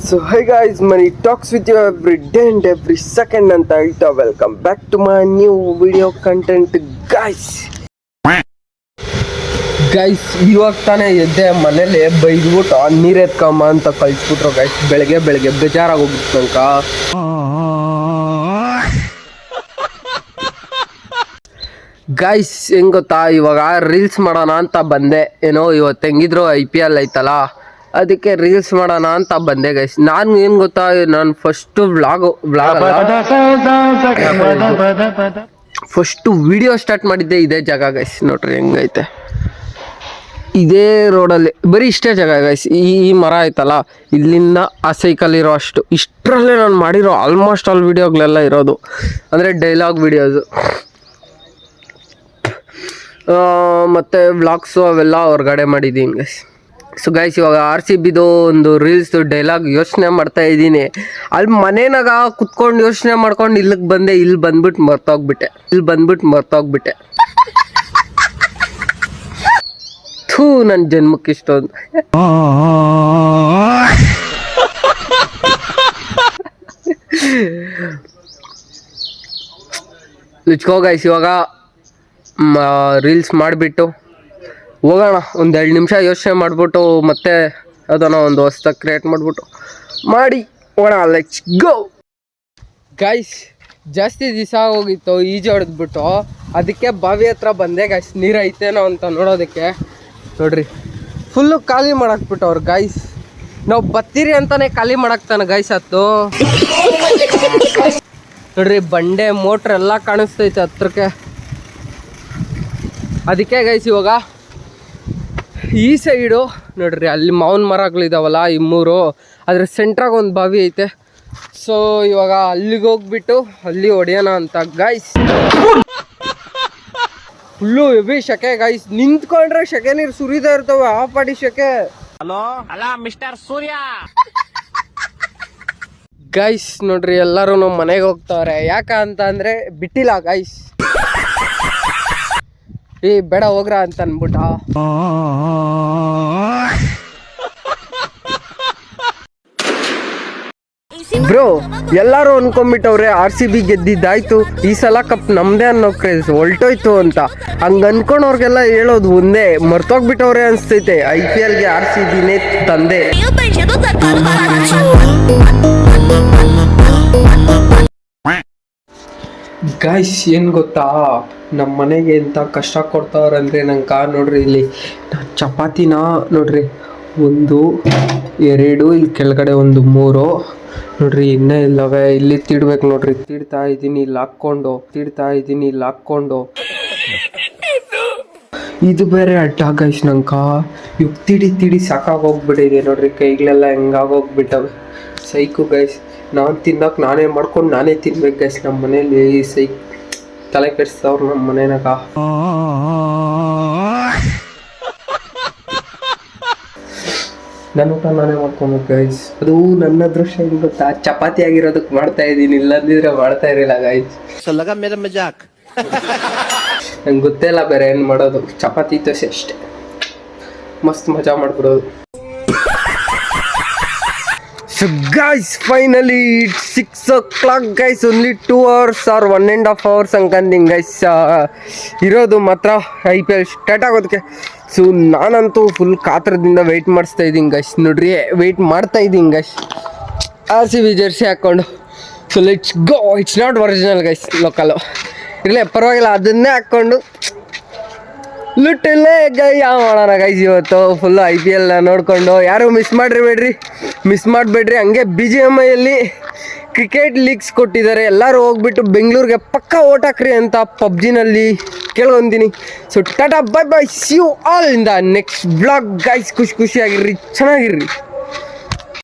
So hey guys, Money talks with you every day and every second ಅಂತ ಹೇಳ್ತಾ welcome back to my new video content guys ಇವಾಗ ತಾನೇ ಎದ್ದೆ ಮನೇಲಿ ಬೈದ್ಬಿಟ್ಟು ನೀರು ಎತ್ಕಮ್ಮ ಅಂತ ಕಳಿಸ್ಬಿಟ್ರು ಗೈಸ್. ಬೆಳಗ್ಗೆ ಬೇಜಾರಾಗೋಗಿತ್ತು ನಂಕ. ಗೈಸ್ ಹೆಂಗ್ ಗೊತ್ತಾ, ಇವಾಗ ರೀಲ್ಸ್ ಮಾಡೋಣ ಅಂತ ಬಂದೆ. ಏನೋ ಇವತ್ತು ಹೆಂಗಿದ್ರು IPL ಐತಲ್ಲ, ಅದಕ್ಕೆ ರೀಲ್ಸ್ ಮಾಡೋಣ ಅಂತ ಬಂದೆ ಗೈಸ್. ನಾನು ಏನು ಗೊತ್ತಾ, ನಾನು ಫಸ್ಟು ಫಸ್ಟು ವಿಡಿಯೋ ಸ್ಟಾರ್ಟ್ ಮಾಡಿದ್ದೆ ಇದೇ ಜಾಗ ಗೈಸ್. ನೋಡ್ರಿ ಹೆಂಗೈತೆ, ಇದೇ ರೋಡಲ್ಲಿ ಬರೀ ಇಷ್ಟೇ ಜಾಗ ಗೈಸ್. ಈ ಮರ ಐತಲ್ಲ, ಇಲ್ಲಿಂದ ಆ ಸೈಕಲ್ ಇರೋ ಇಷ್ಟರಲ್ಲೇ ನಾನು ಮಾಡಿರೋ ಆಲ್ಮೋಸ್ಟ್ ಆಲ್ ವಿಡಿಯೋಗಳೆಲ್ಲ ಇರೋದು, ಅಂದರೆ ಡೈಲಾಗ್ ವಿಡಿಯೋಸು ಮತ್ತು ವ್ಲಾಗ್ಸು ಅವೆಲ್ಲ ಹೊರಗಡೆ ಮಾಡಿದ್ದೀನಿ ಗೈಸ್. ಸೊ ಗೈಸ್, ಇವಾಗ RCBದು ಒಂದು ರೀಲ್ಸ್ದು ಡೈಲಾಗ್ ಯೋಚನೆ ಮಾಡ್ತಾ ಇದ್ದೀನಿ. ಅಲ್ಲಿ ಮನೆನಾಗ ಕುತ್ಕೊಂಡು ಯೋಚನೆ ಮಾಡ್ಕೊಂಡು ಇಲ್ಲಿಗೆ ಬಂದೆ. ಇಲ್ಲಿ ಬಂದ್ಬಿಟ್ಟು ಮರ್ತೋಗ್ಬಿಟ್ಟೆ. ಥೂ, ನನ್ನ ಜನ್ಮಕ್ಕೆ ಇಷ್ಟೊಂದು ಲಿಚ್ಕೋ ಗೈಸ್. ಇವಾಗ ರೀಲ್ಸ್ ಮಾಡಿಬಿಟ್ಟು ಹೋಗೋಣ. ಒಂದು 2 ನಿಮಿಷ ಯೋಚನೆ ಮಾಡಿಬಿಟ್ಟು ಮತ್ತೆ ಅದನ್ನು ಒಂದು ಹೊಸ್ದಾಗಿ ಕ್ರಿಯೇಟ್ ಮಾಡಿಬಿಟ್ಟು ಮಾಡಿ ಹೋಗೋಣ. Let's go guys. ಜಾಸ್ತಿ ದಿವಸ ಹೋಗಿತ್ತು ಈಜು ಹೊಡೆದ್ಬಿಟ್ಟು, ಅದಕ್ಕೆ ಬಾವಿ ಹತ್ರ ಬಂದೆ ಗೈಸ್. ನೀರು ಐತೇನೋ ಅಂತ ನೋಡೋದಕ್ಕೆ. ನೋಡ್ರಿ, ಫುಲ್ಲು ಖಾಲಿ ಮಾಡಾಕ್ಬಿಟ್ಟವ್ರು ಗೈಸ್. ನಾವು ಬತ್ತೀರಿ ಅಂತಾನೆ ಖಾಲಿ ಮಾಡಾಕ್ತಾನೆ ಗೈಸ್. ಹತ್ತು ನೋಡ್ರಿ, ಬಂಡೆ ಮೋಟ್ರ್ ಎಲ್ಲ ಕಾಣಿಸ್ತೈತೆ ಹತ್ರಕ್ಕೆ. ಅದಕ್ಕೆ ಗೈಸ್ ಇವಾಗ ಈ ಸೈಡು ನೋಡ್ರಿ, ಅಲ್ಲಿ ಮಾವಿನ ಮರಗಳಿದಾವಲ್ಲ ಈ 3, ಅದ್ರ ಸೆಂಟ್ರಾಗ ಒಂದು ಬಾವಿ ಐತೆ. ಸೊ ಇವಾಗ ಅಲ್ಲಿಗೆ ಹೋಗ್ಬಿಟ್ಟು ಅಲ್ಲಿ ಹೊಡೆಯೋಣ ಅಂತ ಗೈಸ್. ಫುಲ್ಲು ಹೆವಿ ಶೆಕೆ ಗೈಸ್. ನಿಂತ್ಕೊಂಡ್ರೆ ಶೆಕೆ ನೀರು ಸುರಿತಾ ಇರ್ತವೆ. ಆ ಪಾಡಿ ಶೆಕೆ. ಹಲೋ ಮಿಸ್ಟರ್ ಸೂರ್ಯ ಗೈಸ್ ನೋಡ್ರಿ, ಎಲ್ಲರೂ ಮನೆಗೆ ಹೋಗ್ತಾವ್ರೆ. ಯಾಕ ಅಂತ ಅಂದ್ರೆ ಬಿಟ್ಟಿಲ್ಲ ಗೈಸ್. ಬೇಡ ಹೋಗ್ರ ಅಂತ ಅನ್ಬಿಟ್ಟ. ಬ್ರೋ, ಎಲ್ಲರೂ ಅನ್ಕೊಂಡ್ಬಿಟ್ಟವ್ರೆ RCB ಗೆದ್ದಿದ್ದಾಯ್ತು, ಈ ಸಲ ಕಪ್ ನಮ್ದೇ ಅನ್ನೋ ಕ್ರೇಜ್ ಹೊಲ್ಟೋಯ್ತು ಅಂತ. ಹಂಗ ಅನ್ಕೊಂಡವ್ರಿಗೆಲ್ಲ ಹೇಳೋದು ಒಂದೇ, ಮರ್ತೋಗ್ಬಿಟ್ಟವ್ರೆ ಅನ್ಸ್ತೈತೆ. IPLಗೆ RCBನೇ ತಂದೆ. ಗೈಸ್ ಏನು ಗೊತ್ತಾ, ನಮ್ಮ ಮನೆಗೆ ಎಂಥ ಕಷ್ಟ ಕೊಡ್ತಾವ್ರಂದ್ರೆ ನಂಗೆ. ನೋಡ್ರಿ, ಇಲ್ಲಿ ಚಪಾತಿನ ನೋಡ್ರಿ 1 2, ಇಲ್ಲಿ ಕೆಳಗಡೆ 1 3 ನೋಡ್ರಿ, ಇನ್ನೇ ಇಲ್ಲವೇ. ಇಲ್ಲಿ ತಿಡ್ಬೇಕು ನೋಡ್ರಿ. ತಿಡ್ತಾ ಇದ್ದೀನಿ ಇಲ್ಲಿ ಹಾಕ್ಕೊಂಡು. ಇದು ಬೇರೆ ಅಡ್ಡ ಗೈಸ್. ನಂಗೆ ಇವಾಗ ತಿಡಿ ಸಾಕಾಗೋಗ್ಬಿಟ್ಟಿದೆ ನೋಡ್ರಿ. ಕೈಗಳೆಲ್ಲ ಹೆಂಗಾಗೋಗ್ಬಿಟ್ಟವೆ. ಸೈಕು ಗೈಸ್. ನಾನು ತಿನ್ನೋಕೆ ನಾನೇ ಮಾಡ್ಕೊಂಡು ನಾನೇ ತಿನ್ಬೇಕು ಗೈಸ್. ನಮ್ಮ ಮನೇಲಿ ತಲೆ ಕೆಡಿಸ್ತವ್ರು ನಮ್ಮ ಮನೆಯಾಗ. ನನ್ನ ಊಟ ನಾನೇ ಮಾಡ್ಕೊಬೇಕು ಗೈಸ್. ಅದು ನನ್ನ ಅದೃಷ್ಟ. ಏನು ಗೊತ್ತಾ, ಚಪಾತಿ ಆಗಿರೋದಕ್ಕೆ ಮಾಡ್ತಾ ಇದ್ದೀನಿ, ಇಲ್ಲಂದಿದ್ರೆ ಮಾಡ್ತಾ ಇರಲಿಲ್ಲ ಗೈಸ್. ನಂಗೆ ಗೊತ್ತೇ ಇಲ್ಲ ಬೇರೆ ಏನು ಮಾಡೋದು. ಚಪಾತಿ ದೋಸೆ ಅಷ್ಟೇ, ಮಸ್ತ್ ಮಜಾ ಮಾಡ್ಬಿಡೋದು. So guys, finally it's 6 o'clock guys. Only 2 hours or 1.5 hours ಅನ್ಕೊಂತೀನಿ ಗೈಸ್ ಇರೋದು ಮಾತ್ರ IPL ಸ್ಟಾರ್ಟ್ ಆಗೋದಕ್ಕೆ. ಸೊ ನಾನಂತೂ ಫುಲ್ ಕಾತ್ರದಿಂದ ವೆಯ್ಟ್ ಮಾಡ್ತಾ ಇದ್ದೀನಿ ಗೈಸ್. ನೋಡ್ರಿ, ವೆಯ್ಟ್ ಮಾಡ್ತಾ ಇದ್ದೀನಿ ಗೈಸ್ RCB ಜರ್ಸಿ ಹಾಕ್ಕೊಂಡು. So let's go. It's not original guys, local ಇರಲೇ ಪರವಾಗಿಲ್ಲ, ಅದನ್ನೇ ಹಾಕ್ಕೊಂಡು ಲುಟ್ಟಿಲ್ಲೇ ಯಾವ ಮಾಡೋಣ ಗೈಸ್. ಇವತ್ತು ಫುಲ್ಲು IPL ನೋಡಿಕೊಂಡು. ಯಾರು ಮಿಸ್ ಮಾಡಬೇಡ್ರಿ. ಹಂಗೆ BGMIಯಲ್ಲಿ ಕ್ರಿಕೆಟ್ ಲೀಗ್ಸ್ ಕೊಟ್ಟಿದ್ದಾರೆ. ಎಲ್ಲರೂ ಹೋಗ್ಬಿಟ್ಟು ಬೆಂಗಳೂರಿಗೆ ಪಕ್ಕ ಓಟ್ ಹಾಕ್ರಿ ಅಂತ ಪಬ್ಜಿನಲ್ಲಿ ಕೇಳ್ಕೊಂತೀನಿ. So tata, bye bye, see you all in the next blog guys. ಖುಷಿಯಾಗಿರ್ರಿ, ಚೆನ್ನಾಗಿರ್ರಿ.